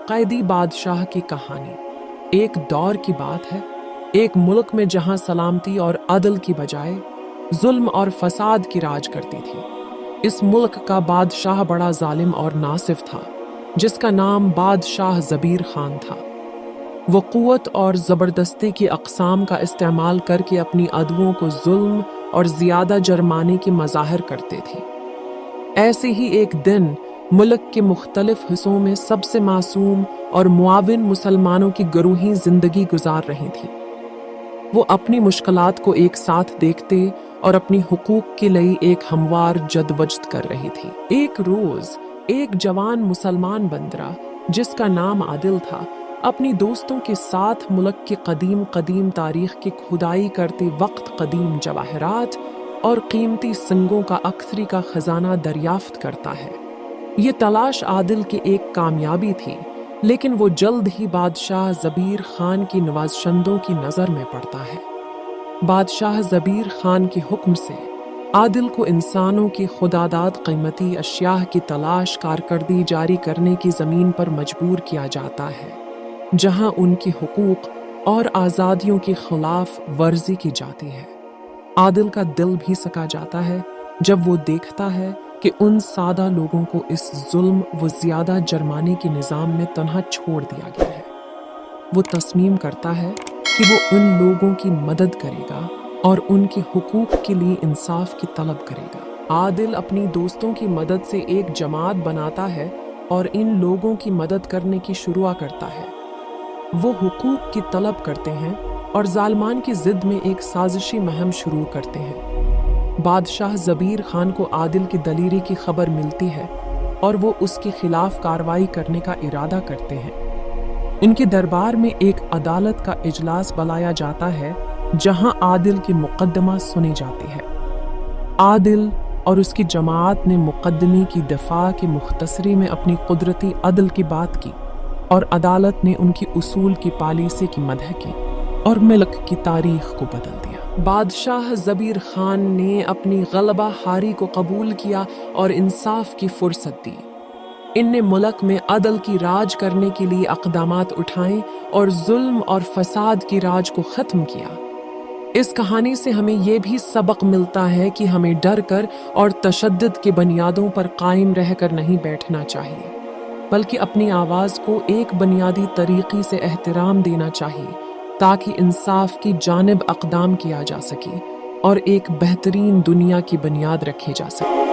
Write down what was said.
قیدی بادشاہ کی کہانی۔ ایک دور کی بات ہے، ایک ملک میں جہاں سلامتی اور عدل کی بجائے ظلم اور فساد کی راج کرتی تھی۔ اس ملک کا بادشاہ بڑا ظالم اور ناصف تھا، جس کا نام بادشاہ زبیر خان تھا۔ وہ قوت اور زبردستی کی اقسام کا استعمال کر کے اپنی عدووں کو ظلم اور زیادہ جرمانے کی مظاہر کرتے تھے۔ ایسے ہی ایک دن ملک کے مختلف حصوں میں سب سے معصوم اور معاون مسلمانوں کی گروہی زندگی گزار رہی تھی۔ وہ اپنی مشکلات کو ایک ساتھ دیکھتے اور اپنی حقوق کے لیے ایک ہموار جدوجہد کر رہی تھی۔ ایک روز ایک جوان مسلمان بندرا جس کا نام عادل تھا، اپنی دوستوں کے ساتھ ملک کی قدیم تاریخ کی کھدائی کرتے وقت قدیم جواہرات اور قیمتی سنگوں کا اکثری کا خزانہ دریافت کرتا ہے۔ یہ تلاش عادل کی ایک کامیابی تھی، لیکن وہ جلد ہی بادشاہ زبیر خان کی نوازشندوں کی نظر میں پڑتا ہے۔ بادشاہ زبیر خان کے حکم سے عادل کو انسانوں کی خداداد قیمتی اشیاء کی تلاش کارکردگی جاری کرنے کی زمین پر مجبور کیا جاتا ہے، جہاں ان کی حقوق اور آزادیوں کی خلاف ورزی کی جاتی ہے۔ عادل کا دل بھی سکا جاتا ہے جب وہ دیکھتا ہے کہ ان سادہ لوگوں کو اس ظلم و زیادہ جرمانے کے نظام میں تنہا چھوڑ دیا گیا ہے۔ وہ تصمیم کرتا ہے کہ وہ ان لوگوں کی مدد کرے گا اور ان کے حقوق کے لیے انصاف کی طلب کرے گا۔ عادل اپنی دوستوں کی مدد سے ایک جماعت بناتا ہے اور ان لوگوں کی مدد کرنے کی شروع کرتا ہے۔ وہ حقوق کی طلب کرتے ہیں اور ظالمان کی ضد میں ایک سازشی مہم شروع کرتے ہیں۔ بادشاہ زبیر خان کو عادل کی دلیری کی خبر ملتی ہے اور وہ اس کے خلاف کارروائی کرنے کا ارادہ کرتے ہیں۔ ان کے دربار میں ایک عدالت کا اجلاس بلایا جاتا ہے جہاں عادل کی مقدمہ سنی جاتی ہے۔ عادل اور اس کی جماعت نے مقدمے کی دفاع کے مختصری میں اپنی قدرتی عدل کی بات کی اور عدالت نے ان کی اصول کی پالیسی کی مدح کی اور ملک کی تاریخ کو بدل دیا۔ بادشاہ زبیر خان نے اپنی غلبہ ہاری کو قبول کیا اور انصاف کی فرصت دی۔ ان نے ملک میں عدل کی راج کرنے کے لیے اقدامات اٹھائے اور ظلم اور فساد کی راج کو ختم کیا۔ اس کہانی سے ہمیں یہ بھی سبق ملتا ہے کہ ہمیں ڈر کر اور تشدد کی بنیادوں پر قائم رہ کر نہیں بیٹھنا چاہیے، بلکہ اپنی آواز کو ایک بنیادی طریقے سے احترام دینا چاہیے تاکہ انصاف کی جانب اقدام کیا جا سکے اور ایک بہترین دنیا کی بنیاد رکھی جا سکے۔